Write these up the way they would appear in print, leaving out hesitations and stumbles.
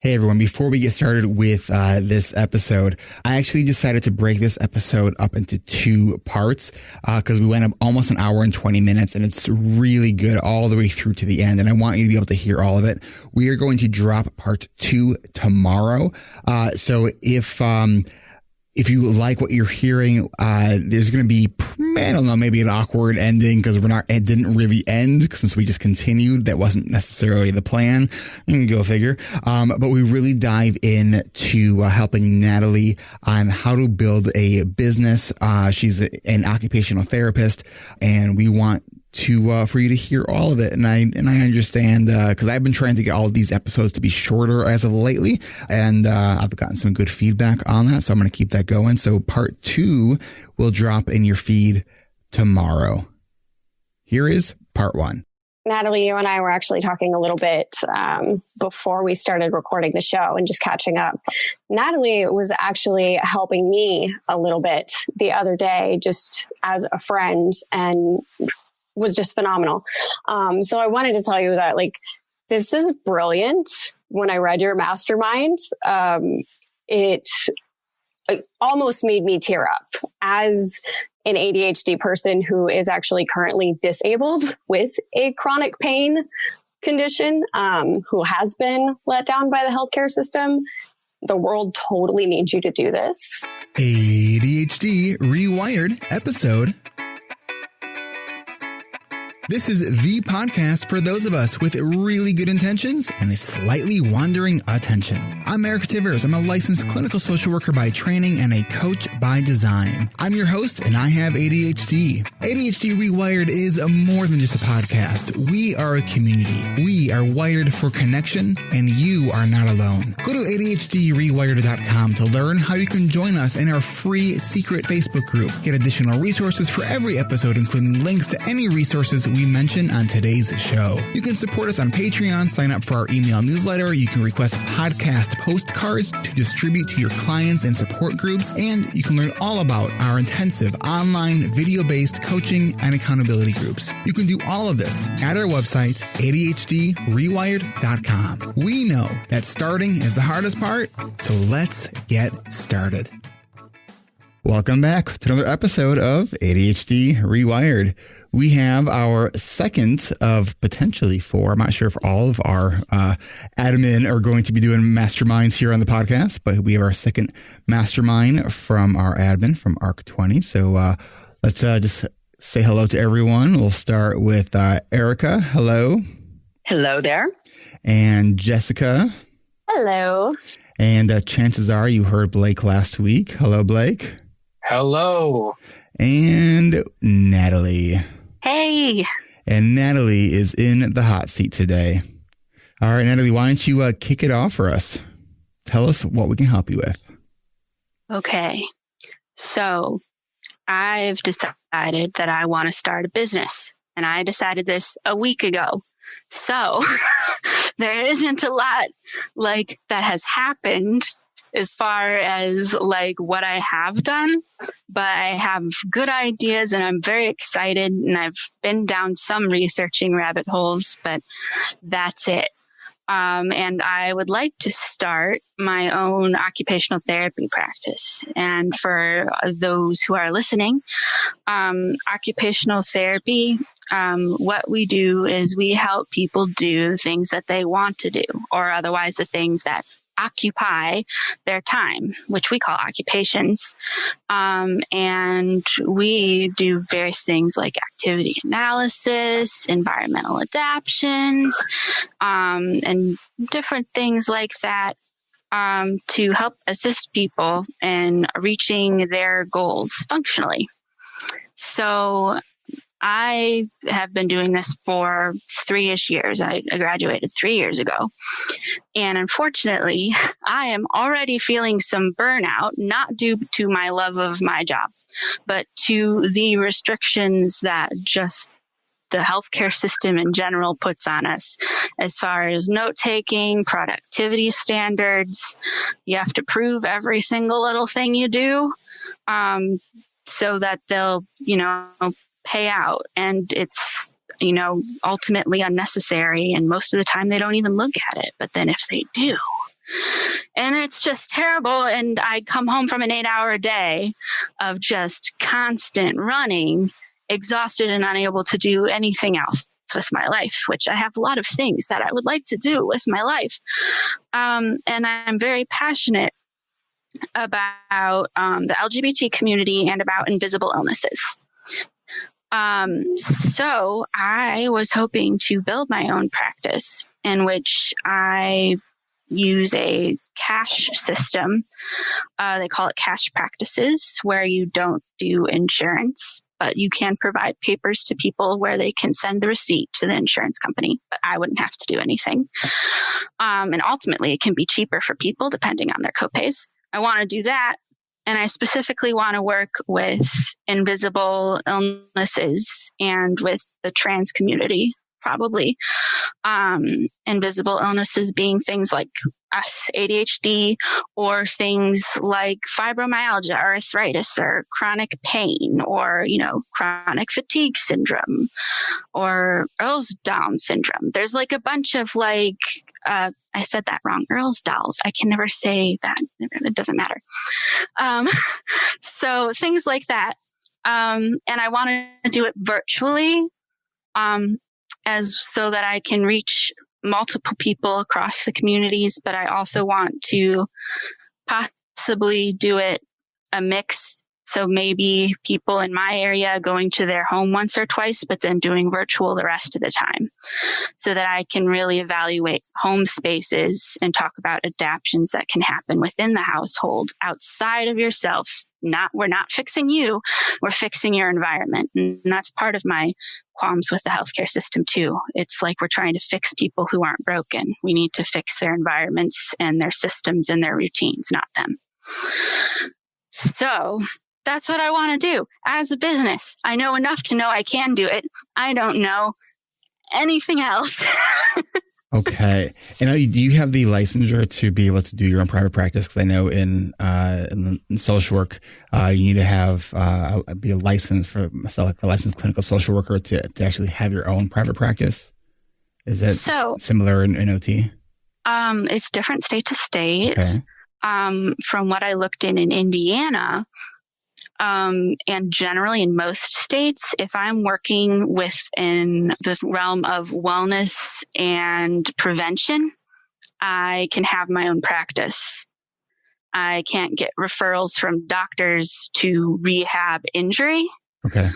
Hey everyone, before we get started with this episode, I actually decided to break this episode up into two parts because we went up almost an hour and 20 minutes and it's really good all the way through to the end. And I want you to be able to hear all of it. We are going to drop part 2 tomorrow. So if you like what you're hearing, there's going to be, I don't know, maybe an awkward ending because it didn't really end since we just continued. That wasn't necessarily the plan. Go figure. But we really dive into helping Natalie on how to build a business. She's an occupational therapist and we want for you to hear all of it. And I understand, cause I've been trying to get all of these episodes to be shorter as of lately. And, I've gotten some good feedback on that. So I'm going to keep that going. So part 2 will drop in your feed tomorrow. Here is part 1. Natalie, you and I were actually talking a little bit before we started recording the show and just catching up. Natalie was actually helping me a little bit the other day, just as a friend, and was just phenomenal. So I wanted to tell you that, this is brilliant. When I read your Mastermind, it almost made me tear up as an ADHD person who is actually currently disabled with a chronic pain condition, who has been let down by the healthcare system. The world totally needs you to do this. ADHD reWired episode. This is the podcast for those of us with really good intentions and a slightly wandering attention. I'm Eric Tivers. I'm a licensed clinical social worker by training and a coach by design. I'm your host and I have ADHD. ADHD reWired is more than just a podcast. We are a community. We are wired for connection and you are not alone. Go to ADHDrewired.com to learn how you can join us in our free secret Facebook group. Get additional resources for every episode, including links to any resources we mention on today's show. You can support us on Patreon, sign up for our email newsletter, you can request podcast postcards to distribute to your clients and support groups, and you can learn all about our intensive online video-based coaching and accountability groups. You can do all of this at our website, ADHDrewired.com. We know that starting is the hardest part, so let's get started. Welcome back to another episode of ADHD reWired. We have our second of potentially 4. I'm not sure if all of our admin are going to be doing masterminds here on the podcast, but we have our second mastermind from our admin from ARC20. So let's just say hello to everyone. We'll start with Erica. Hello. Hello there. And Jessica. Hello. And chances are you heard Blake last week. Hello, Blake. Hello. And Natalie. Hey. And Natalie is in the hot seat today. All right, Natalie, why don't you kick it off for us? Tell us what we can help you with. Okay. So I've decided that I want to start a business, and I decided this a week ago. So there isn't a lot that has happened as far as what I have done, but I have good ideas and I'm very excited, and I've been down some researching rabbit holes, but that's it. And I would like to start my own occupational therapy practice. And for those who are listening, occupational therapy, what we do is we help people do the things that they want to do, or otherwise the things that occupy their time, which we call occupations. And we do various things like activity analysis, environmental adaptions, and different things like that, to help assist people in reaching their goals functionally. So I have been doing this for 3-ish years. I graduated 3 years ago. And unfortunately, I am already feeling some burnout, not due to my love of my job, but to the restrictions that just the healthcare system in general puts on us as far as note-taking, productivity standards. You have to prove every single little thing you do, so that they'll, pay out. And it's, ultimately unnecessary. And most of the time they don't even look at it. But then if they do, And it's just terrible. And I come home from an 8-hour day of just constant running, exhausted and unable to do anything else with my life, which I have a lot of things that I would like to do with my life. And I'm very passionate about the LGBT community and about invisible illnesses. So I was hoping to build my own practice in which I use a cash system. They call it cash practices, where you don't do insurance, but you can provide papers to people where they can send the receipt to the insurance company, but I wouldn't have to do anything. And ultimately, it can be cheaper for people depending on their copays. I want to do that. And I specifically want to work with invisible illnesses and with the trans community, probably. Invisible illnesses being things like us, ADHD, or things like fibromyalgia or arthritis or chronic pain or, chronic fatigue syndrome or Ehlers-Danlos syndrome. There's like a bunch of I said that wrong. Ehlers-Danlos. I can never say that. It doesn't matter. So things like that. And I want to do it virtually, so that I can reach multiple people across the communities, but I also want to possibly do it a mix. So maybe people in my area going to their home once or twice, but then doing virtual the rest of the time, so that I can really evaluate home spaces and talk about adaptions that can happen within the household outside of yourself. We're not fixing you, we're fixing your environment. And that's part of my qualms with the healthcare system too. It's like we're trying to fix people who aren't broken. We need to fix their environments and their systems and their routines, not them. So that's what I want to do as a business. I know enough to know I can do it. I don't know anything else. Okay. And do you have the licensure to be able to do your own private practice? Because I know in social work, you need to have be a licensed a licensed clinical social worker to actually have your own private practice. Is that similar in OT? It's different state to state. Okay. From what I looked in Indiana, and generally in most states, if I'm working within the realm of wellness and prevention, I can have my own practice. I can't get referrals from doctors to rehab injury. Okay.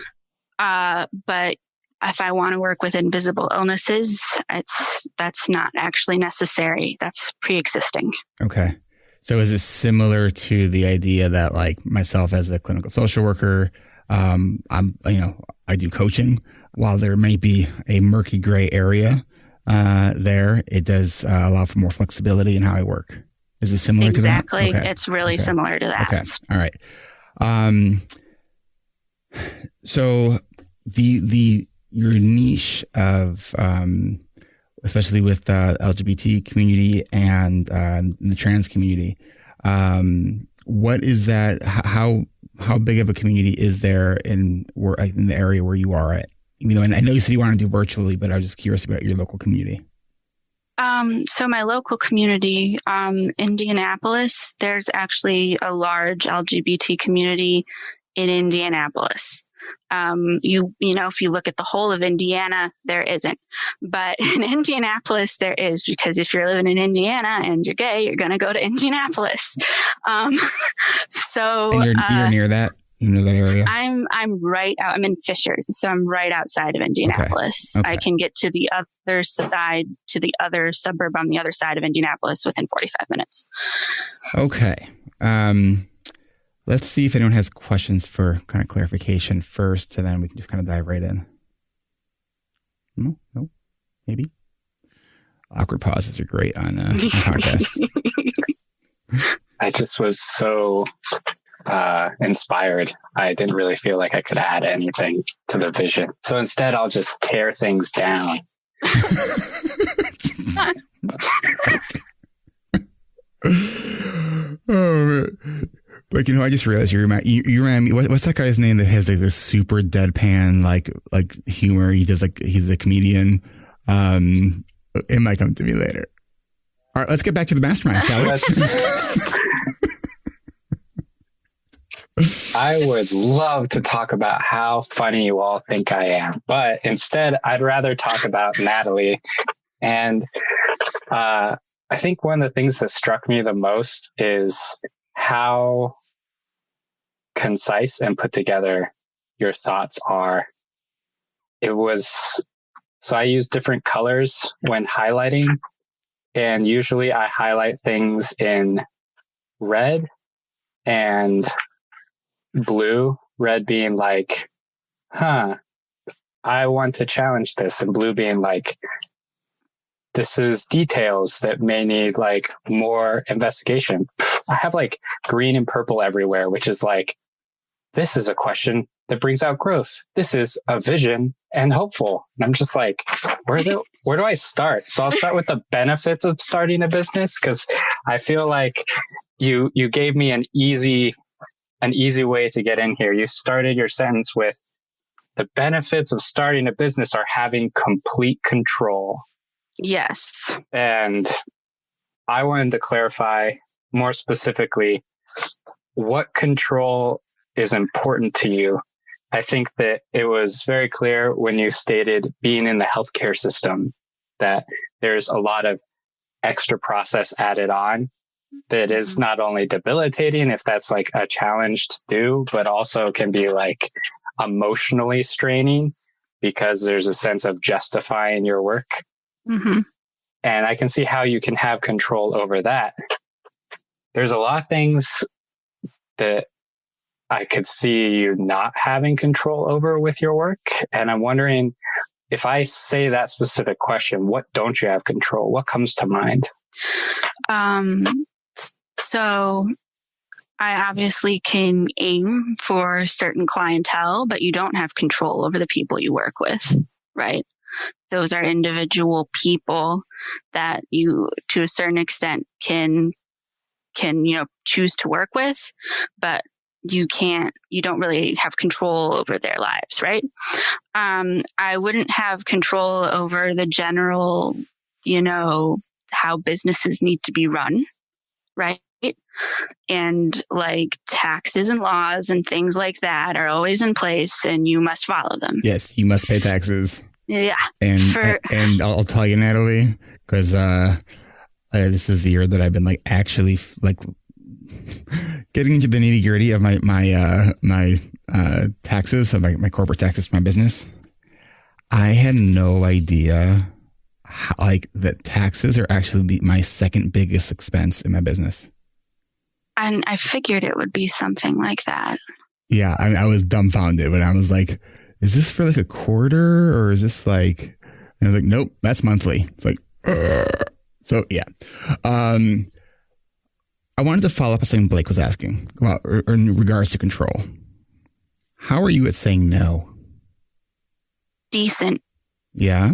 But if I want to work with invisible illnesses, that's not actually necessary. That's pre-existing. Okay. So is it similar to the idea that like myself as a clinical social worker, I do coaching. While there may be a murky gray area there, it does allow for more flexibility in how I work. Is it similar to that? Exactly. Okay. It's really similar to that. Okay. All right. So your niche of especially with the LGBT community and the trans community. What is that? How big of a community is there in the area where you are at? And I know you said you want to do virtually, but I was just curious about your local community. So my local community, Indianapolis, there's actually a large LGBT community in Indianapolis. If you look at the whole of Indiana, there isn't. But in Indianapolis, there is, because if you're living in Indiana and you're gay, you're going to go to Indianapolis. And you're near that? You know that area? I'm right out. I'm in Fishers, so I'm right outside of Indianapolis. Okay. I can get to the other side, to the other suburb on the other side of Indianapolis within 45 minutes. Okay. Let's see if anyone has questions for kind of clarification first, and then we can just kind of dive right in. No, maybe. Awkward pauses are great on podcasts. I just was so inspired. I didn't really feel like I could add anything to the vision. So instead, I'll just tear things down. Oh, man. Like, I just realized you remind me. What's that guy's name that has like this super deadpan like humor? He's a comedian. It might come to me later. All right, let's get back to the mastermind, shall we? I would love to talk about how funny you all think I am, but instead I'd rather talk about Natalie. And I think one of the things that struck me the most is how concise and put together your thoughts are. So I use different colors when highlighting, and usually I highlight things in red and blue, red being like, I want to challenge this, and blue being like, this is details that may need like more investigation. I have like green and purple everywhere, which is like, this is a question that brings out growth. This is a vision and hopeful. And I'm just like, where do I start? So I'll start with the benefits of starting a business, because I feel like you gave me an easy way to get in here. You started your sentence with, the benefits of starting a business are having complete control. Yes. And I wanted to clarify more specifically what control is important to you. I think that it was very clear when you stated being in the healthcare system that there's a lot of extra process added on that is not only debilitating, if that's like a challenge to do, but also can be like emotionally straining because there's a sense of justifying your work. Mm-hmm. And I can see how you can have control over that. There's a lot of things that I could see you not having control over with your work. And I'm wondering, if I say that specific question, what don't you have control? What comes to mind? So I obviously can aim for certain clientele, but you don't have control over the people you work with, right? Those are individual people that you, to a certain extent, can choose to work with, but you don't really have control over their lives, right? I wouldn't have control over the general, how businesses need to be run, right? And like taxes and laws and things like that are always in place and you must follow them. Yes, you must pay taxes. Yeah. And I'll tell you, Natalie, because this is the year that I've been like actually like getting into the nitty gritty of my taxes, of my corporate taxes for my business. I had no idea how, like, that taxes are actually my second biggest expense in my business. And I figured it would be something like that. Yeah, I was dumbfounded when I was like, is this for like a quarter or is this like, and I was like, nope, that's monthly. It's like, so yeah. I wanted to follow up on something Blake was asking about in regards to control. How are you at saying no? Decent. Yeah.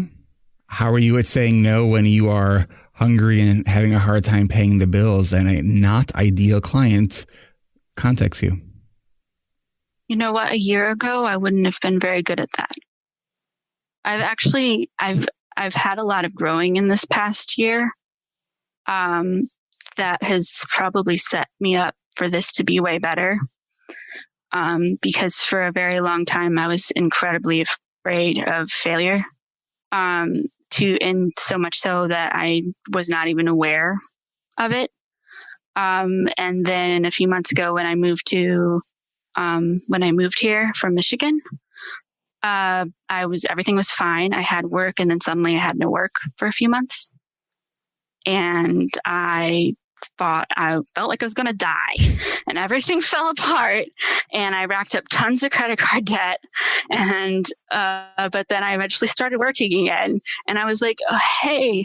How are you at saying no when you are hungry and having a hard time paying the bills and a not ideal client contacts you? You know what? A year ago, I wouldn't have been very good at that. I've had a lot of growing in this past year. That has probably set me up for this to be way better. Because for a very long time, I was incredibly afraid of failure. And so much so that I was not even aware of it. And then a few months ago when I moved here from Michigan, everything was fine. I had work and then suddenly I had no work for a few months. And I felt like I was going to die and everything fell apart and I racked up tons of credit card debt. And, but then I eventually started working again and I was like, oh, hey,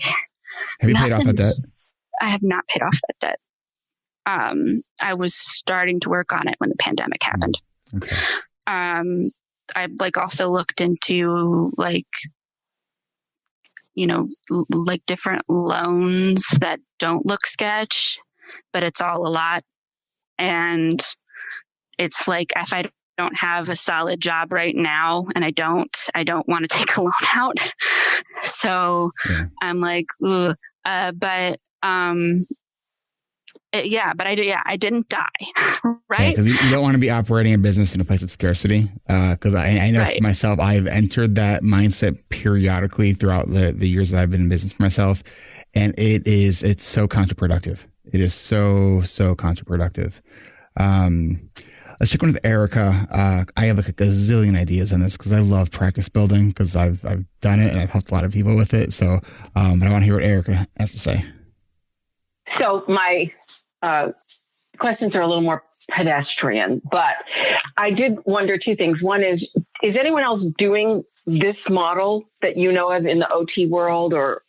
have you paid off that debt? I have not paid off that debt. I was starting to work on it when the pandemic happened. Okay. I also looked into different loans that don't look sketch, but it's all a lot. And it's like, if I don't have a solid job right now and I don't want to take a loan out. So yeah. I'm like, ugh. But But I didn't die. Right. Because you don't want to be operating a business in a place of scarcity. Because I know for myself, I've entered that mindset periodically throughout the years that I've been in business for myself. And it's so counterproductive. It is so counterproductive. Let's check in with Erica. I have like a gazillion ideas on this because I love practice building because I've done it and I've helped a lot of people with it. So, but I want to hear what Erica has to say. So my questions are a little more pedestrian, but I did wonder two things. One is anyone else doing this model that you know of in the OT world, or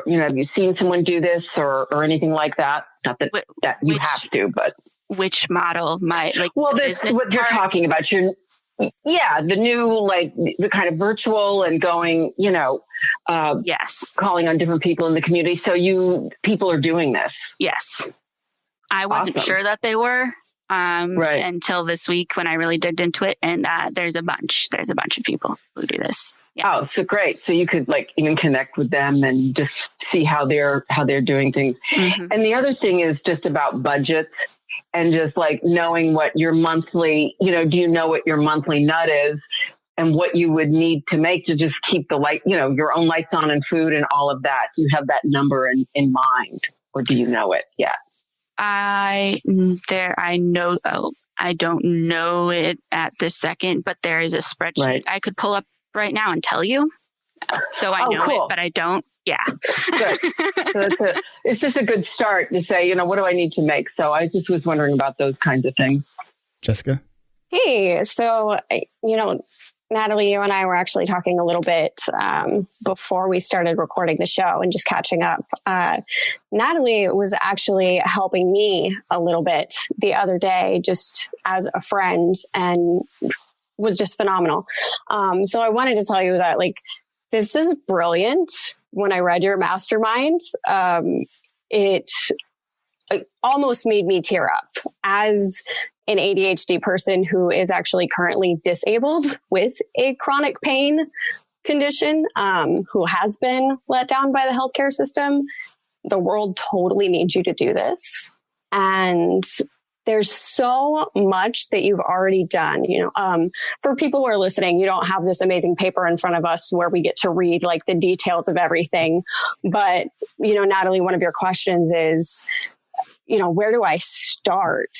have you seen someone do this or anything like that? Not that you have to, but which model business what you're talking about, the new, the kind of virtual and going, yes, calling on different people in the community. So people are doing this. Yes. I wasn't sure that they were until this week when I really digged into it. And there's a bunch of people who do this. Yeah. Oh, so great. So you could even connect with them and just see how they're doing things. Mm-hmm. And the other thing is just about budgets and just knowing what your monthly, do you know what your monthly nut is and what you would need to make to just keep the light, your own lights on and food and all of that. Do you have that number in mind, or do you know it yet? I know. Oh, I don't know it at this second, but there is a spreadsheet I could pull up right now and tell you. So I know it, but I don't. Yeah. Good. So it's just a good start to say, what do I need to make? So I just was wondering about those kinds of things. Jessica? Hey, so, Natalie, you and I were actually talking a little bit before we started recording the show and just catching up. Natalie was actually helping me a little bit the other day, just as a friend, and was just phenomenal. So I wanted to tell you that, this is brilliant. When I read your Mastermind, it almost made me tear up as an ADHD person who is actually currently disabled with a chronic pain condition, who has been let down by the healthcare system. The world totally needs you to do this. And there's so much that you've already done. For people who are listening, you don't have this amazing paper in front of us where we get to read the details of everything. But, Natalie, one of your questions is, where do I start?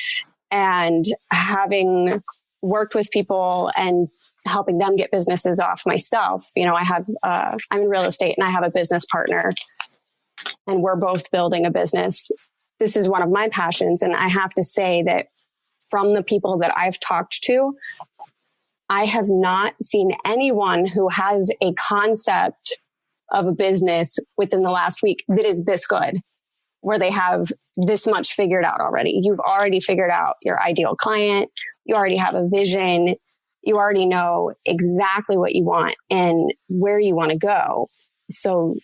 And having worked with people and helping them get businesses off myself, I'm in real estate and I have a business partner and we're both building a business. This is one of my passions. And I have to say that from the people that I've talked to, I have not seen anyone who has a concept of a business within the last week that is this good, where they have this much figured out already. You've already figured out your ideal client. You already have a vision. You already know exactly what you want and where you want to go. So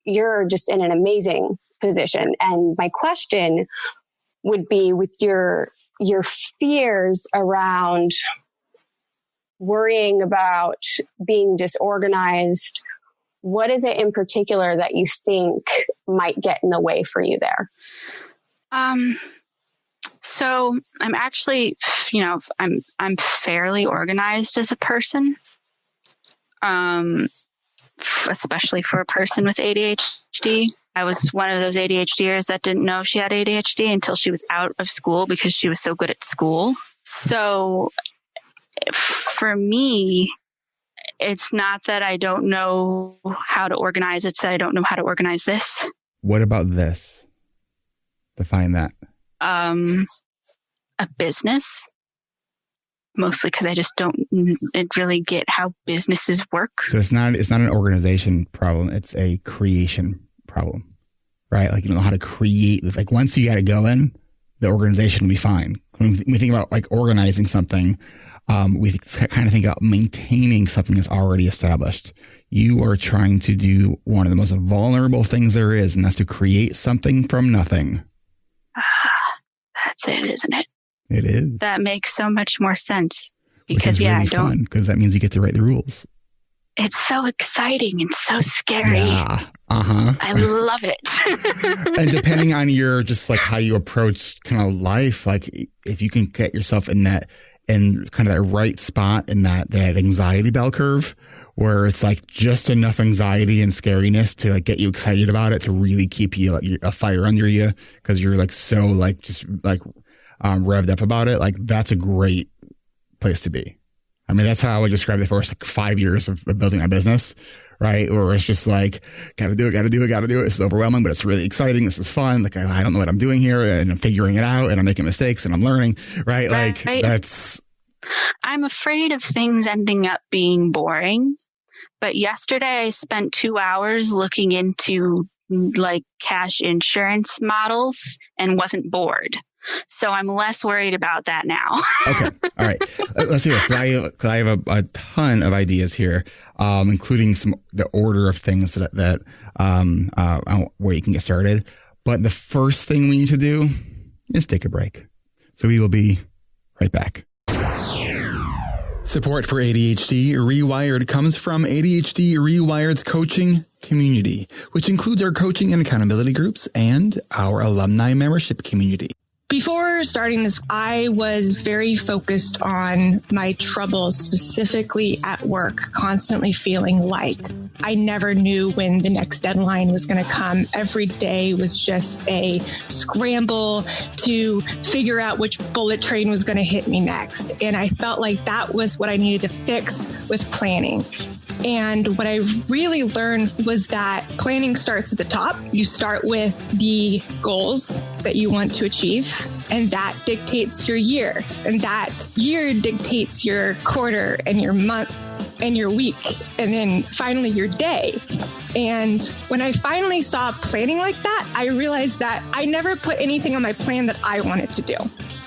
you're just in an amazing position. And my question would be, with your fears around worrying about being disorganized, what is it in particular that you think might get in the way for you there? So I'm actually, I'm fairly organized as a person, especially for a person with ADHD. I was one of those ADHDers that didn't know she had ADHD until she was out of school because she was so good at school. So for me, it's not that I don't know how to organize. It's that I don't know how to organize this. What about this? Define that. A business. Mostly because I just don't really get how businesses work. So it's not an organization problem. It's a creation problem, right? You don't know how to create this. Once you got to go in, the organization will be fine. When we think about organizing something, we kind of think about maintaining something that's already established. You are trying to do one of the most vulnerable things there is, and that's to create something from nothing. That's it, isn't it? It is. That makes so much more sense because I don't. Because that means you get to write the rules. it's so exciting and so scary. Yeah. I love it. And depending on your, just like how you approach kind of life, like if you can get yourself in kind of that right spot in that anxiety bell curve, where it's like just enough anxiety and scariness to like get you excited about it, to really keep you like a fire under you, because you're like so like just like revved up about it. Like that's a great place to be. I mean, that's how I would describe the first like 5 years of building my business, right? Or it's just like, gotta do it. This is overwhelming, but it's really exciting. This is fun. Like, I don't know what I'm doing here, and I'm figuring it out, and I'm making mistakes, and I'm learning, right? Like that's... I'm afraid of things ending up being boring. But yesterday I spent 2 hours looking into like cash insurance models and wasn't bored. So I'm less worried about that now. Okay. All right. Let's see this. I have a ton of ideas here, including the order of things that where you can get started. But the first thing we need to do is take a break. So we will be right back. Support for ADHD reWired comes from ADHD reWired's coaching community, which includes our coaching and accountability groups and our alumni membership community. Before starting this, I was very focused on my troubles, specifically at work, constantly feeling like I never knew when the next deadline was going to come. Every day was just a scramble to figure out which bullet train was going to hit me next. And I felt like that was what I needed to fix with planning. And what I really learned was that planning starts at the top. You start with the goals that you want to achieve, and that dictates your year. And that year dictates your quarter and your month and your week, and then finally your day. And when I finally saw planning like that, I realized that I never put anything on my plan that I wanted to do.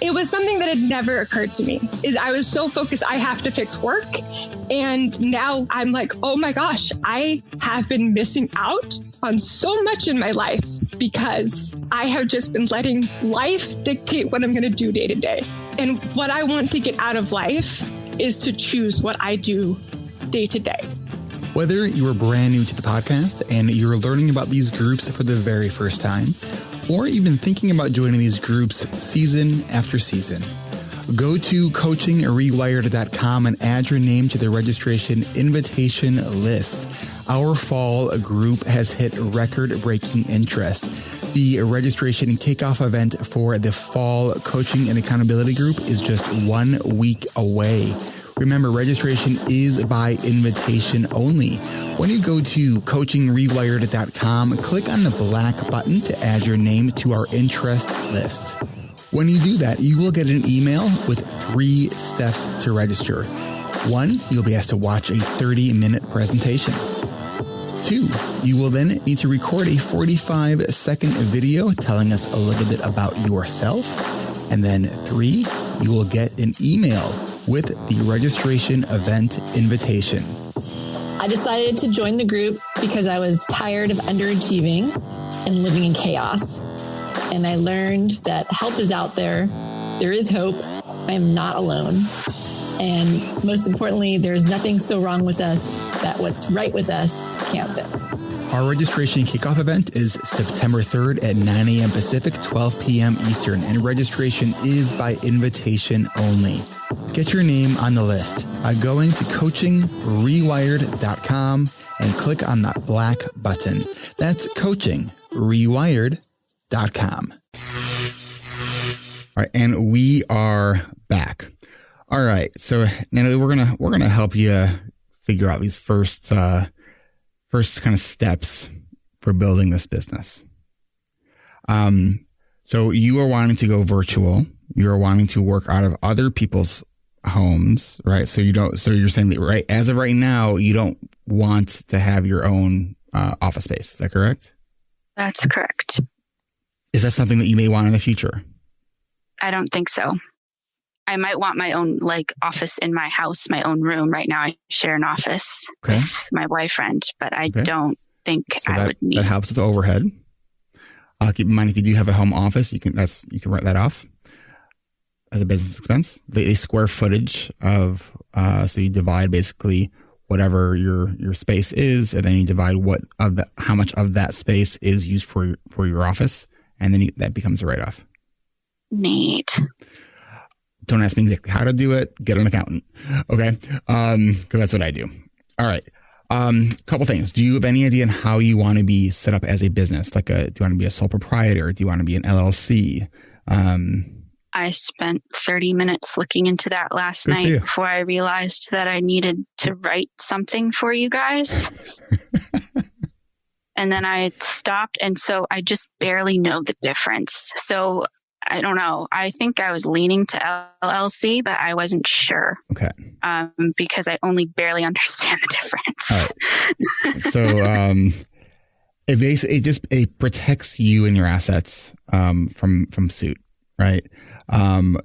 It was something that had never occurred to me. I was so focused, I have to fix work. And now I'm like, oh my gosh, I have been missing out on so much in my life because I have just been letting life dictate what I'm going to do day to day. And what I want to get out of life is to choose what I do day to day. Whether you are brand new to the podcast and you're learning about these groups for the very first time, or even thinking about joining these groups season after season, go to coachingrewired.com and add your name to the registration invitation list. Our fall group has hit record-breaking interest. The registration kickoff event for the fall coaching and accountability group is just 1 week away. Remember, registration is by invitation only. When you go to coachingrewired.com, click on the black button to add your name to our interest list. When you do that, you will get an email with 3 steps to register. 1, you'll be asked to watch a 30-minute presentation. 2, you will then need to record a 45-second video telling us a little bit about yourself. And then 3, you will get an email with the registration event invitation. I decided to join the group because I was tired of underachieving and living in chaos. And I learned that help is out there. There is hope. I am not alone. And most importantly, there's nothing so wrong with us that what's right with us can't fix. Our registration kickoff event is September 3rd at 9 a.m. Pacific, 12 p.m. Eastern, and registration is by invitation only. Get your name on the list by going to coachingrewired.com and click on that black button. That's coachingrewired.com. All right, and we are back. All right, so Natalie, we're gonna help you figure out these first kind of steps for building this business. So you are wanting to go virtual. You're wanting to work out of other people's homes, right? So you're saying that right as of right now, you don't want to have your own office space. Is that correct? That's correct. Is that something that you may want in the future? I don't think so. I might want my own office in my house, my own room. Right now I share an office with my boyfriend, but I don't think I would need. That helps with the overhead. Keep in mind, if you do have a home office, you can write that off as a business expense. The square footage of, so you divide basically whatever your space is, and then you divide how much of that space is used for your office, and then that becomes a write-off. Neat. Don't ask me exactly how to do it. Get an accountant. Okay. Because that's what I do. All right. Couple things. Do you have any idea on how you want to be set up as a business? Do you want to be a sole proprietor? Do you want to be an LLC? I spent 30 minutes looking into that last night before I realized that I needed to write something for you guys. And then I stopped. And so I just barely know the difference. So I don't know. I think I was leaning to LLC, but I wasn't sure. Okay. Because I only barely understand the difference. All right. So it protects you and your assets from suit, right?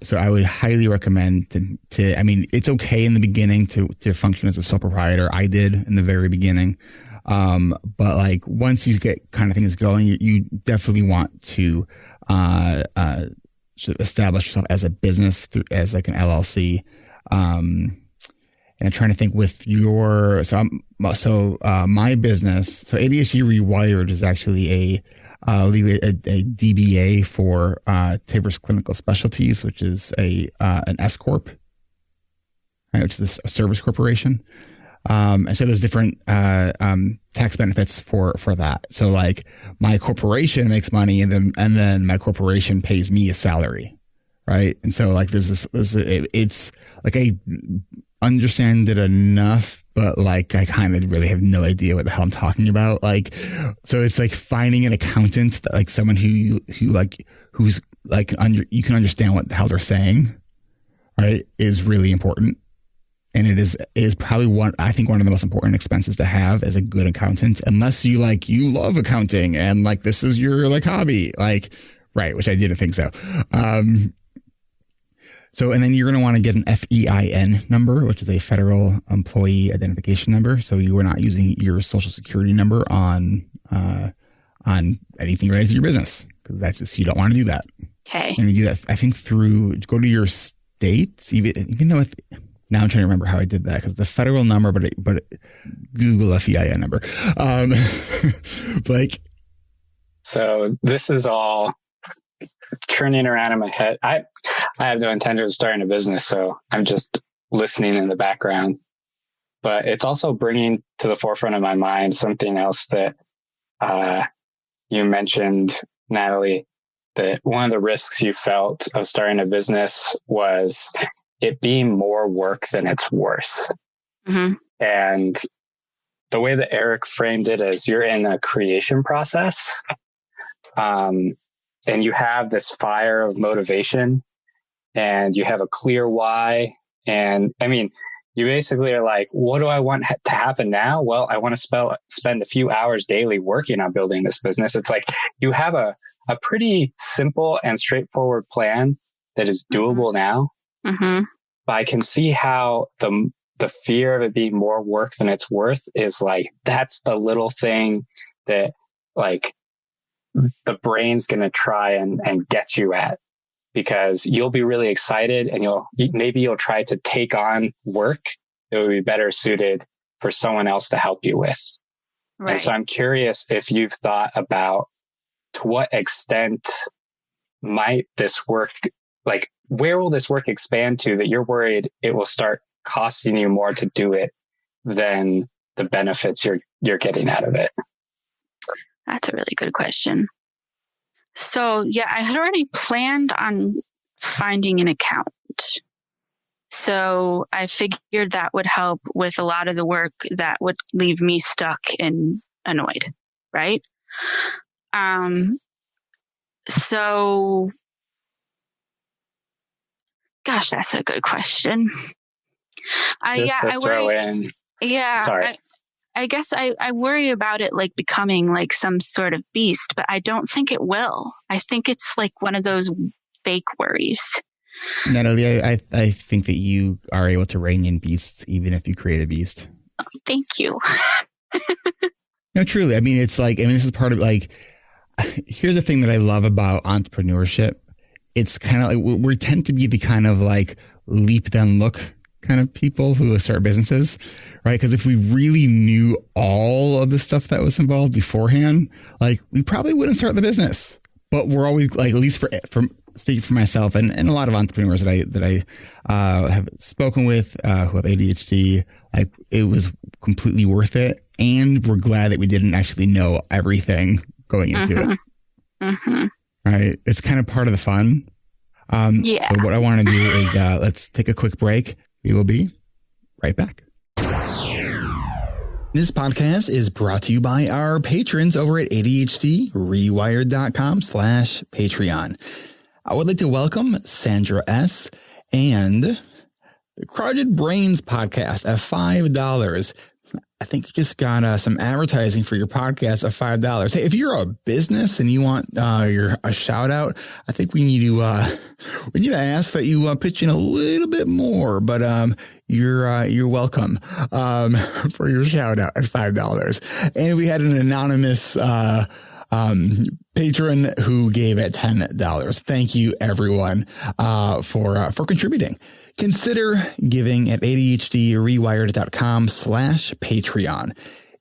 So I would highly recommend to I mean, it's okay in the beginning to function as a sole proprietor. I did in the very beginning. But like once you get kind of things going, you definitely want to establish yourself as a business as like an LLC. And I'm trying to think with my business. So ADHD reWired is actually a DBA for Tabor's Clinical Specialties, which is an S corp, right, which is a service corporation. And so there's different tax benefits for that. So like my corporation makes money, and then my corporation pays me a salary, right? And so like it's like I understand it like I kind of really have no idea what the hell I'm talking about. Like, so it's like finding an accountant that like someone who's like you can understand what the hell they're saying, right, is really important. And it is probably one of the most important expenses to have as a good accountant, unless you love accounting and like this is your like hobby, like, right, which I didn't think so. So, and then you're going to want to get an FEIN number, which is a federal employee identification number. So you are not using your social security number on anything related to your business, because that's just, you don't want to do that. Okay. And you do that, I think, go to your states, even though now I'm trying to remember how I did that, because the federal number, but Google FEIN number. So this is all churning around in my head. I have no intention of starting a business, so I'm just listening in the background. But it's also bringing to the forefront of my mind something else that you mentioned, Natalie, that one of the risks you felt of starting a business was it being more work than it's worth. Mm-hmm. And the way that Eric framed it is you're in a creation process. And you have this fire of motivation, and you have a clear why. And I mean, you basically are like, what do I want to happen now? Well, I want to spend a few hours daily working on building this business. It's like you have a pretty simple and straightforward plan that is doable now. Mm-hmm. But I can see how the fear of it being more work than it's worth is like, that's the little thing that like the brain's going to try and get you at, because you'll be really excited and you'll try to take on work that would be better suited for someone else to help you with. Right. And so I'm curious if you've thought about to what extent might this work, like where will this work expand to that you're worried it will start costing you more to do it than the benefits you're getting out of it? That's a really good question. So yeah, I had already planned on finding an accountant. So I figured that would help with a lot of the work that would leave me stuck and annoyed, right? So, gosh, that's a good question. Sorry. I guess I worry about it like becoming like some sort of beast, but I don't think it will. I think it's like one of those fake worries. Natalie, I think that you are able to rein in beasts even if you create a beast. Oh, thank you. No, truly. I mean, it's like, this is part of like, here's the thing that I love about entrepreneurship. It's kind of like we tend to be the kind of like leap then look kind of people who start businesses, right? Because if we really knew all of the stuff that was involved beforehand, like we probably wouldn't start the business. But we're always like, at least from speaking for myself and a lot of entrepreneurs that I have spoken with who have ADHD, like it was completely worth it. And we're glad that we didn't actually know everything going into it. Mm-hmm. Right. It's kind of part of the fun. Yeah. So what I want to do is let's take a quick break. We will be right back. This podcast is brought to you by our patrons over at ADHDrewired.com/Patreon. I would like to welcome Sandra S. and the Crowded Brains podcast at $5. I think you just got some advertising for your podcast of $5. Hey, if you're a business and you want a shout out, I think we need to ask that you pitch in a little bit more. But you're welcome for your shout out at $5. And we had an anonymous patron who gave at $10. Thank you, everyone, for contributing. Consider giving at ADHDrewired.com/Patreon.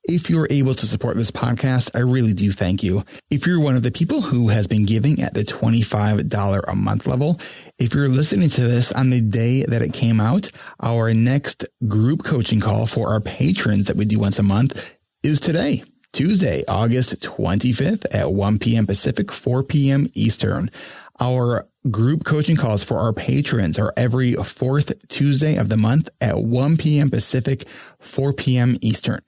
If you're able to support this podcast, I really do thank you. If you're one of the people who has been giving at the $25 a month level, if you're listening to this on the day that it came out, our next group coaching call for our patrons that we do once a month is today, Tuesday, August 25th at 1 p.m. Pacific, 4 p.m. Eastern. Our group coaching calls for our patrons are every fourth Tuesday of the month at 1 p.m. Pacific, 4 p.m. Eastern.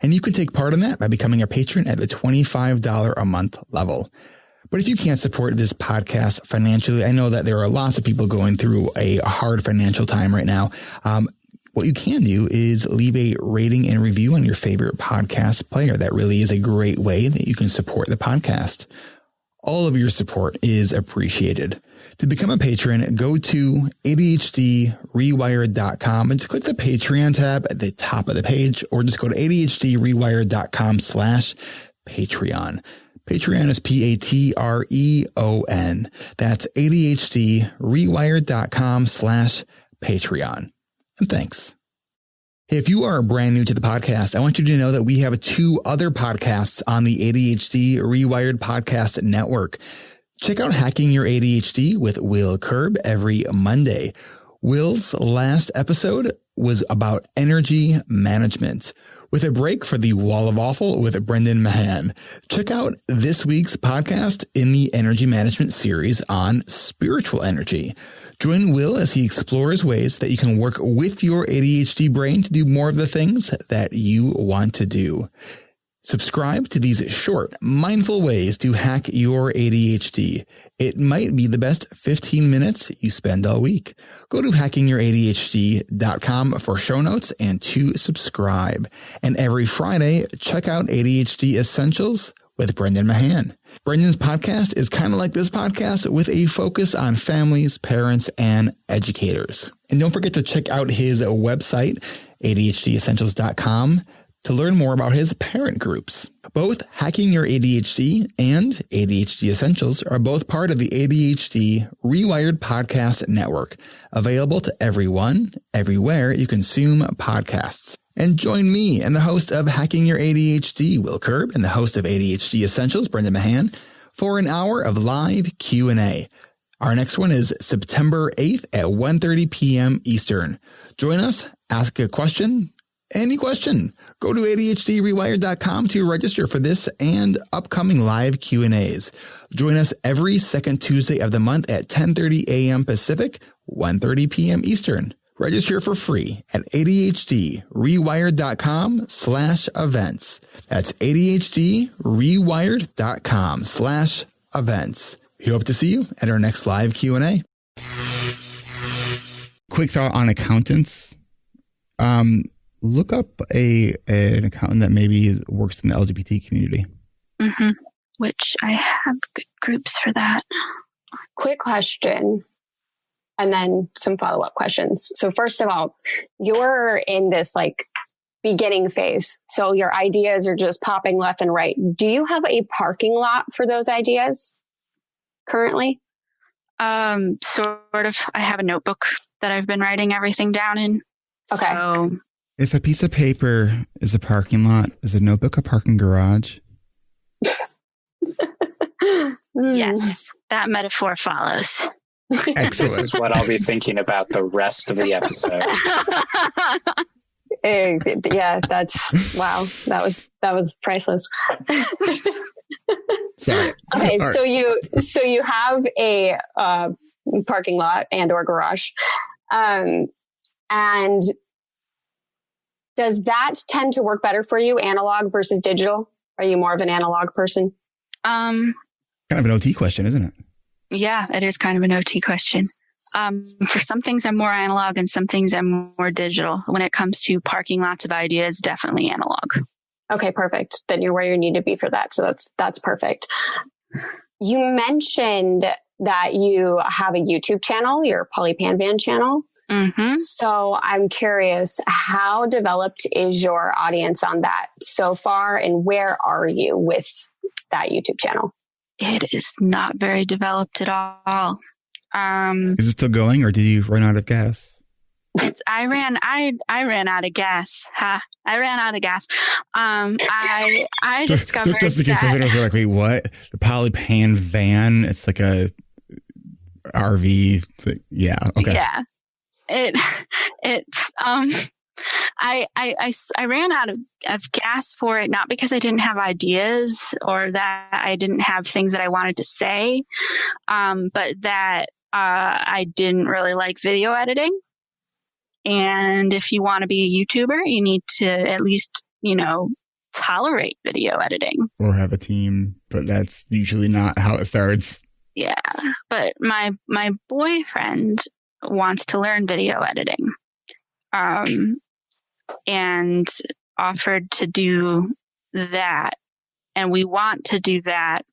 And you can take part in that by becoming a patron at the $25 a month level. But if you can't support this podcast financially, I know that there are lots of people going through a hard financial time right now. What you can do is leave a rating and review on your favorite podcast player. That really is a great way that you can support the podcast. All of your support is appreciated. To become a patron, go to ADHDrewired.com and just click the Patreon tab at the top of the page, or just go to ADHDrewired.com/Patreon. Patreon is Patreon. That's ADHDrewired.com/Patreon. And thanks. If you are brand new to the podcast, I want you to know that we have 2 other podcasts on the ADHD Rewired Podcast Network. Check out Hacking Your ADHD with Will Curb every Monday. Will's last episode was about energy management, with a break for the Wall of Awful with Brendan Mahan. Check out this week's podcast in the energy management series on spiritual energy. Join Will as he explores ways that you can work with your ADHD brain to do more of the things that you want to do. Subscribe to these short, mindful ways to hack your ADHD. It might be the best 15 minutes you spend all week. Go to hackingYourADHD.com for show notes and to subscribe. And every Friday, check out ADHD Essentials with Brendan Mahan. Brendan's podcast is kind of like this podcast with a focus on families, parents, and educators. And don't forget to check out his website, ADHDessentials.com, to learn more about his parent groups. Both Hacking Your ADHD and ADHD Essentials are both part of the ADHD Rewired Podcast Network, available to everyone, everywhere you consume podcasts. And join me and the host of Hacking Your ADHD, Will Curb, and the host of ADHD Essentials, Brendan Mahan, for an hour of live Q&A. Our next one is September 8th at 1:30 p.m. Eastern. Join us, ask a question, any question. Go to ADHDrewired.com to register for this and upcoming live Q&As. Join us every second Tuesday of the month at 10:30 a.m. Pacific, 1:30 p.m. Eastern. Register for free at ADHDrewired.com/events. That's ADHDrewired.com/events. We hope to see you at our next live Q&A. Quick thought on accountants. Look up an accountant that maybe works in the LGBT community. Mm-hmm. Which I have good groups for that. Quick question, and then some follow-up questions. So first of all, you're in this like beginning phase. So your ideas are just popping left and right. Do you have a parking lot for those ideas currently? Sort of. I have a notebook that I've been writing everything down in. Okay. So If a piece of paper is a parking lot, is a notebook a parking garage? yes, that metaphor follows. Excellent. This is what I'll be thinking about the rest of the episode. Yeah, that's wow. That was priceless. Sorry. Okay, All so you have a parking lot and or garage, and does that tend to work better for you, analog versus digital? Are you more of an analog person? Kind of an OT question, isn't it? Yeah, it is kind of an OT question. For some things, I'm more analog and some things I'm more digital. When it comes to parking lots of ideas, definitely analog. Okay, perfect. Then you're where you need to be for that. So that's perfect. You mentioned that you have a YouTube channel, your Polly Panvan channel. Mm-hmm. So I'm curious, how developed is your audience on that so far? And where are you with that YouTube channel? It is not very developed at all. Is it still going, or did you run out of gas? I ran out of gas. Ha! I ran out of gas. I discovered just in case listeners were like, wait, what? The Polly Panvan? It's like a RV. Yeah. Okay. Yeah. It's I ran out of gas for it, not because I didn't have ideas or that I didn't have things that I wanted to say, but that I didn't really like video editing. And if you want to be a YouTuber, you need to at least, tolerate video editing. Or have a team, but that's usually not how it starts. Yeah. But my boyfriend wants to learn video editing. And offered to do that. And we want to do that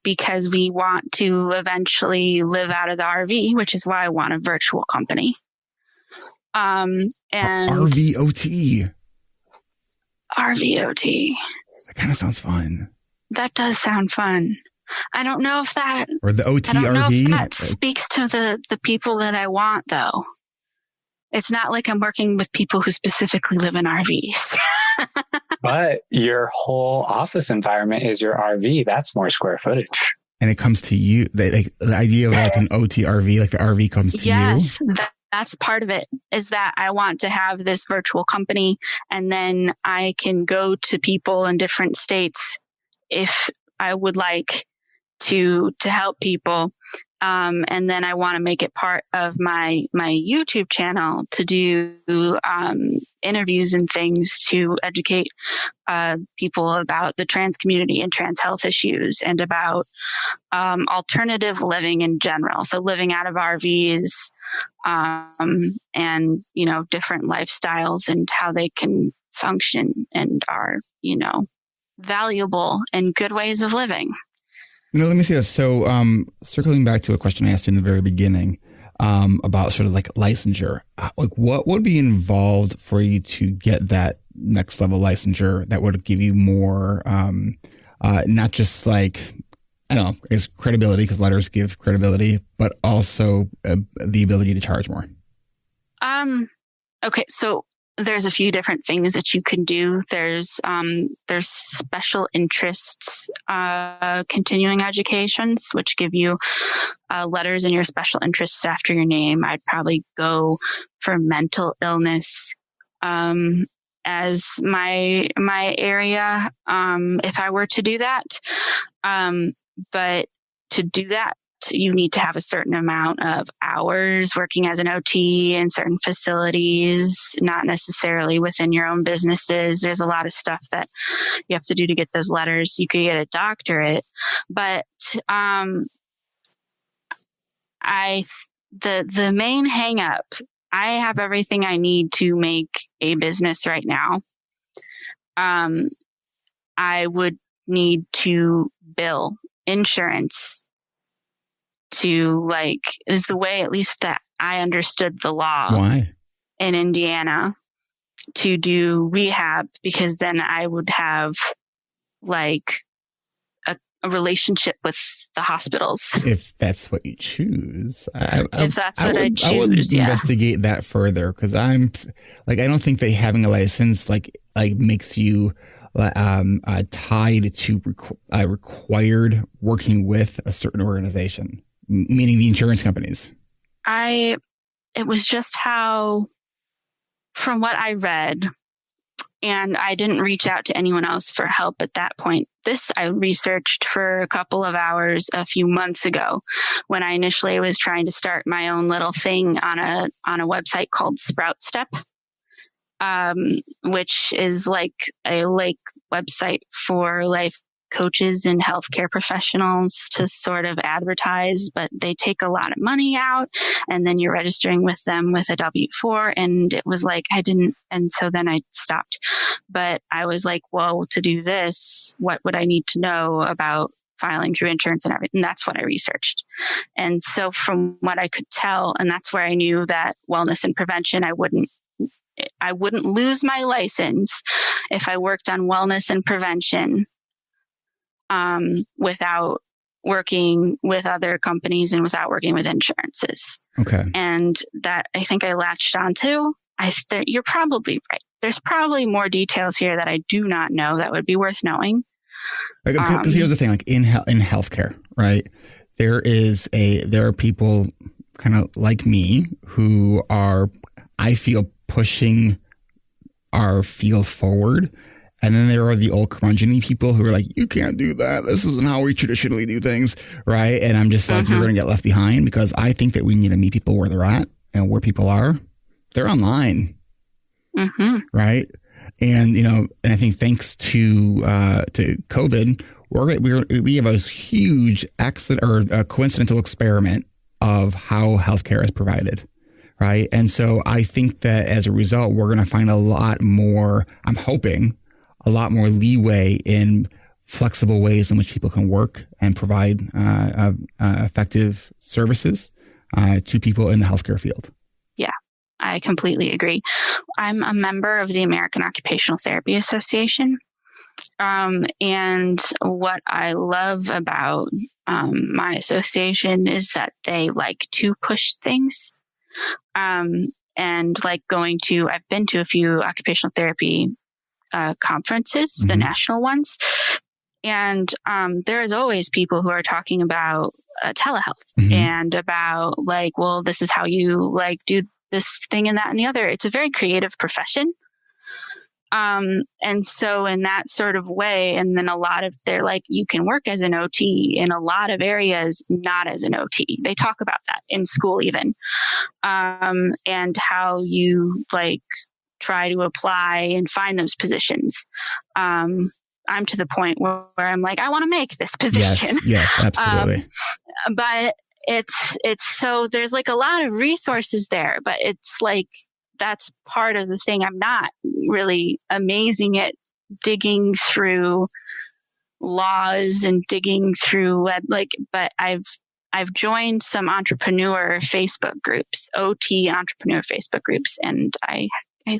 because we want to eventually live out of the RV, which is why I want a virtual company. And RVOT. RVOT. That kind of sounds fun. That does sound fun. I don't know if that... Or the OTRV. I don't know if that speaks to the people that I want, though. It's not like I'm working with people who specifically live in RVs. But your whole office environment is your RV. That's more square footage. And it comes to you. The idea of like an OTRV, like the RV comes to you. Yes, that's part of it, is that I want to have this virtual company, and then I can go to people in different states if I would like to help people. And then I want to make it part of my YouTube channel to do interviews and things to educate people about the trans community and trans health issues, and about alternative living in general. So living out of RVs and, different lifestyles and how they can function and are, valuable and good ways of living. Let me see this. So, circling back to a question I asked you in the very beginning, about sort of like licensure, like what would be involved for you to get that next level licensure that would give you more, not just like, I don't know, is credibility, because letters give credibility, but also the ability to charge more? Okay. So there's a few different things that you can do. There's special interests, continuing educations, which give you letters in your special interests after your name. I'd probably go for mental illness as my area if I were to do that. But to do that, you need to have a certain amount of hours working as an OT in certain facilities, not necessarily within your own businesses. There's a lot of stuff that you have to do to get those letters. You could get a doctorate, but the main hang up, I have everything I need to make a business right now. I would need to bill insurance to, like, is the way at least that I understood the law. Why? In Indiana, to do rehab, because then I would have like a relationship with the hospitals. If that's what you choose. If that's what I choose, I would investigate that further, because I'm like, I don't think that having a license like makes you tied to required working with a certain organization, meaning the insurance companies. It was just how, from what I read, and I didn't reach out to anyone else for help at that point. This I researched for a couple of hours a few months ago when I initially was trying to start my own little thing on a website called Sprout Step, which is like a website for life coaches and healthcare professionals to sort of advertise, but they take a lot of money out, and then you're registering with them with a W-4. And it was like, and so then I stopped. But I was like, well, to do this, what would I need to know about filing through insurance and everything? And that's what I researched. And so from what I could tell, and that's where I knew that wellness and prevention, I wouldn't lose my license if I worked on wellness and prevention without working with other companies and without working with insurances. Okay. And that I think I latched onto. You're probably right. There's probably more details here that I do not know that would be worth knowing. Because here's the thing, like in healthcare, right? There are people kind of like me who are, I feel, pushing our field forward. And then there are the old curmudgeon people who are like, you can't do that. This isn't how we traditionally do things, right? And I'm just like, you're going to get left behind, because I think that we need to meet people where they're at and where people are. They're online, right? And, and I think thanks to COVID, we have a huge accident or a coincidental experiment of how healthcare is provided, right? And so I think that as a result, we're going to find a lot more, I'm hoping, a lot more leeway in flexible ways in which people can work and provide effective services to people in the healthcare field. Yeah, I completely agree. I'm a member of the American Occupational Therapy Association. And what I love about my association is that they like to push things. And like I've been to a few occupational therapy conferences, the national ones. And there's always people who are talking about telehealth and about like, well, this is how you like do this thing and that and the other. It's a very creative profession. And so in that sort of way, and then they're like, you can work as an OT in a lot of areas, not as an OT. They talk about that in school even. And how you like try to apply and find those positions. I'm to the point where I'm like, I want to make this position. Yes, absolutely. But it's so there's like a lot of resources there, but it's like, that's part of the thing. I'm not really amazing at digging through laws and digging through but I've joined some entrepreneur Facebook groups, OT entrepreneur Facebook groups. And I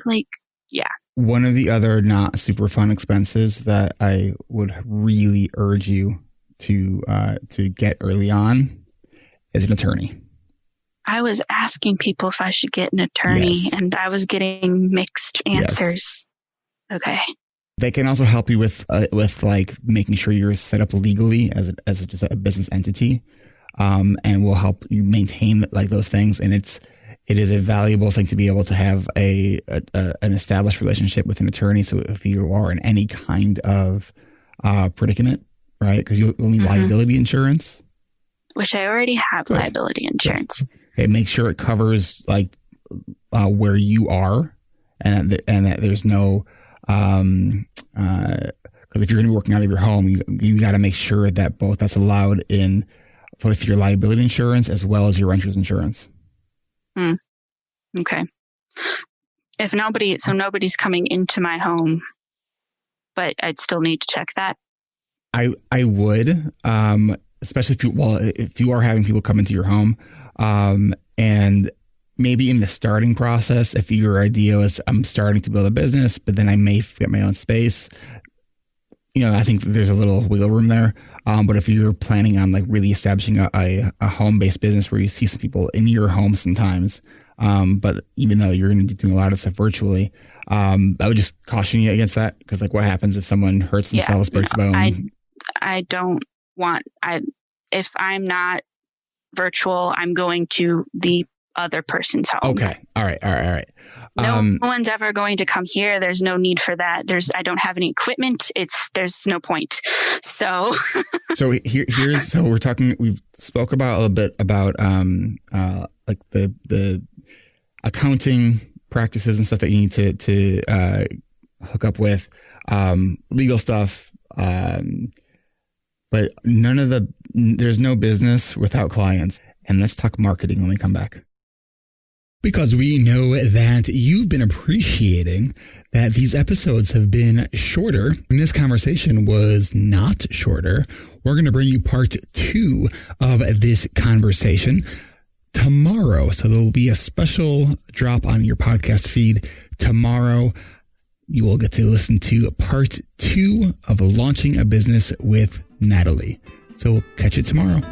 like, yeah. One of the other not super fun expenses that I would really urge you to get early on is an attorney. I was asking people if I should get an attorney, and I was getting mixed answers. Yes. Okay. They can also help you with like making sure you're set up legally as just a business entity, and will help you maintain like those things. And it is a valuable thing to be able to have an established relationship with an attorney. So if you are in any kind of predicament, right? Because you'll need liability insurance, which I already have liability insurance. Okay, make sure it covers like where you are, and that there's no because if you're going to be working out of your home, you got to make sure that that's allowed in both your liability insurance as well as your renter's insurance. Okay. If nobody's coming into my home, but I'd still need to check that. I would, especially if you are having people come into your home, and maybe in the starting process, if your idea is I'm starting to build a business, but then I may get my own space, I think there's a little wiggle room there. But if you're planning on like really establishing a home-based business where you see some people in your home sometimes, but even though you're going to be doing a lot of stuff virtually, I would just caution you against that, because like what happens if someone hurts themselves, breaks a bone? I don't want, if I'm not virtual, I'm going to the other person's home. Okay. All right. No one's ever going to come here. There's no need for that. I don't have any equipment. There's no point. So we're talking, we spoke about a little bit about, like the accounting practices and stuff that you need to hook up with, legal stuff. But there's no business without clients. And let's talk marketing when we come back. Because we know that you've been appreciating that these episodes have been shorter, and this conversation was not shorter. We're going to bring you part 2 of this conversation tomorrow. So there'll be a special drop on your podcast feed tomorrow. You will get to listen to part 2 of Launching a Business with Natalie. So we'll catch you tomorrow.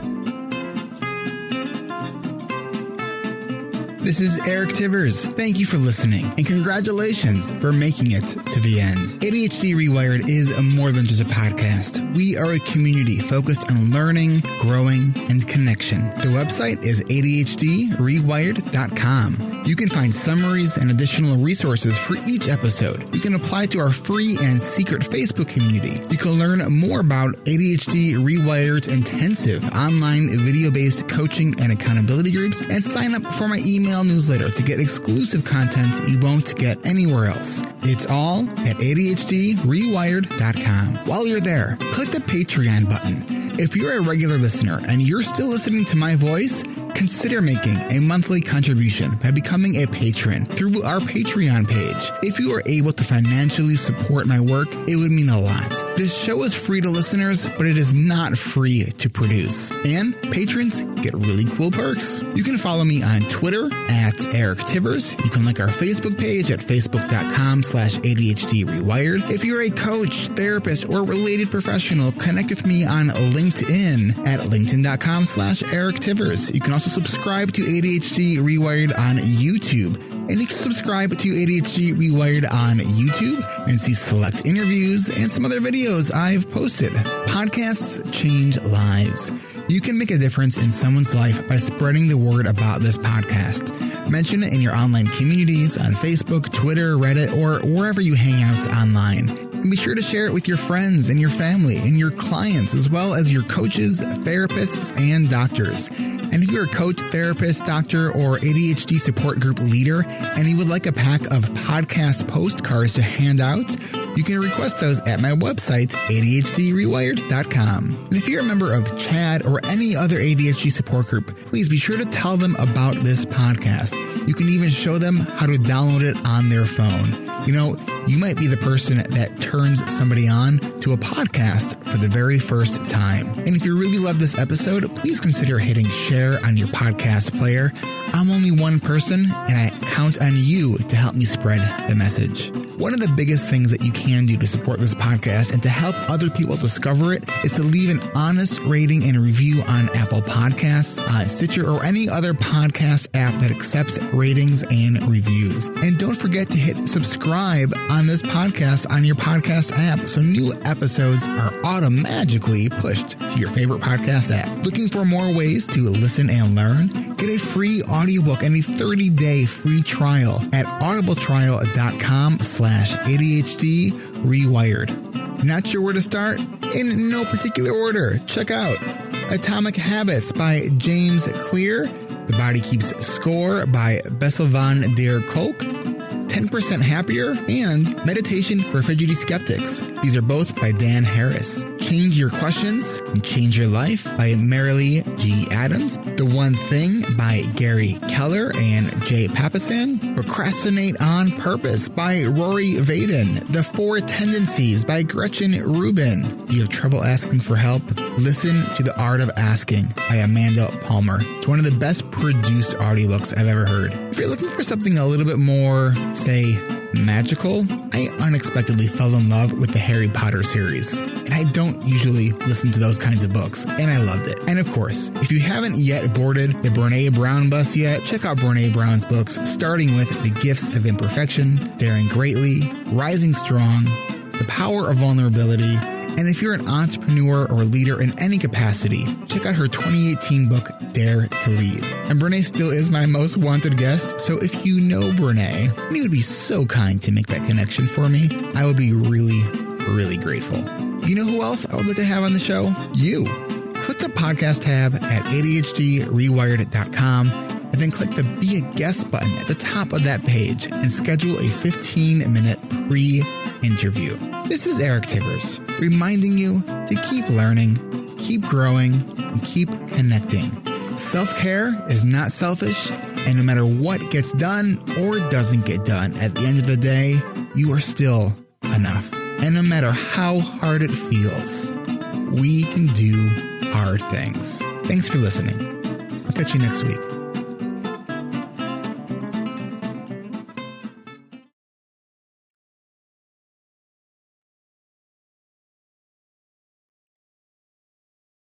This is Eric Tivers. Thank you for listening, and congratulations for making it to the end. ADHD Rewired is more than just a podcast. We are a community focused on learning, growing, and connection. The website is ADHDrewired.com. You can find summaries and additional resources for each episode. You can apply to our free and secret Facebook community. You can learn more about ADHD Rewired's intensive online video-based coaching and accountability groups, and sign up for my email newsletter to get exclusive content you won't get anywhere else. It's all at ADHDrewired.com. While you're there, click the Patreon button. If you're a regular listener and you're still listening to my voice, consider making a monthly contribution by becoming a patron through our Patreon page. If you are able to financially support my work, it would mean a lot. This show is free to listeners, but it is not free to produce. And patrons get really cool perks. You can follow me on Twitter at Eric Tivers. You can like our Facebook page at facebook.com/ADHDrewired. If you're a coach, therapist, or related professional, connect with me on LinkedIn at linkedin.com/Eric Tivers. You can also subscribe to ADHD Rewired on YouTube. And you can subscribe to ADHD Rewired on YouTube and see select interviews and some other videos I've posted. Podcasts change lives. You can make a difference in someone's life by spreading the word about this podcast. Mention it in your online communities on Facebook, Twitter, Reddit, or wherever you hang out online. And be sure to share it with your friends and your family and your clients, as well as your coaches, therapists, and doctors. And if you're a coach, therapist, doctor, or ADHD support group leader, and you would like a pack of podcast postcards to hand out, you can request those at my website, ADHDrewired.com. And if you're a member of CHAD or any other ADHD support group, please be sure to tell them about this podcast. You can even show them how to download it on their phone. You know, you might be the person that turns somebody on to a podcast for the very first time. And if you really love this episode, please consider hitting share on your podcast player. I'm only one person, and I count on you to help me spread the message. One of the biggest things that you can do to support this podcast and to help other people discover it is to leave an honest rating and review on Apple Podcasts, Stitcher, or any other podcast app that accepts ratings and reviews. And don't forget to hit subscribe on this podcast on your podcast app so new episodes are automatically pushed to your favorite podcast app. Looking for more ways to listen and learn? Get a free audiobook and a 30-day free trial at audibletrial.com/ADHD Rewired. Not sure where to start? In no particular order. Check out Atomic Habits by James Clear, The Body Keeps Score by Bessel van der Kolk, 10% Happier, and Meditation for Fidgety Skeptics. These are both by Dan Harris. Change Your Questions and Change Your Life by Marilee G. Adams. The One Thing by Gary Keller and Jay Papasan. Procrastinate on Purpose by Rory Vaden. The 4 Tendencies by Gretchen Rubin. Do you have trouble asking for help? Listen to The Art of Asking by Amanda Palmer. It's one of the best produced audiobooks I've ever heard. If you're looking for something a little bit more, say, magical. I unexpectedly fell in love with the Harry Potter series, and I don't usually listen to those kinds of books, and I loved it. And of course, if you haven't yet boarded the Brene Brown bus yet, check out Brene Brown's books, starting with The Gifts of Imperfection, Daring Greatly, Rising Strong, The Power of Vulnerability, and if you're an entrepreneur or leader in any capacity, check out her 2018 book, Dare to Lead. And Brene still is my most wanted guest, so if you know Brene, and you would be so kind to make that connection for me, I would be really, really grateful. You know who else I would like to have on the show? You. Click the podcast tab at ADHDrewired.com and then click the Be a Guest button at the top of that page and schedule a 15-minute pre-interview. This is Eric Tivers, reminding you to keep learning, keep growing, and keep connecting. Self-care is not selfish, and no matter what gets done or doesn't get done, at the end of the day, you are still enough. And no matter how hard it feels, we can do hard things. Thanks for listening. I'll catch you next week.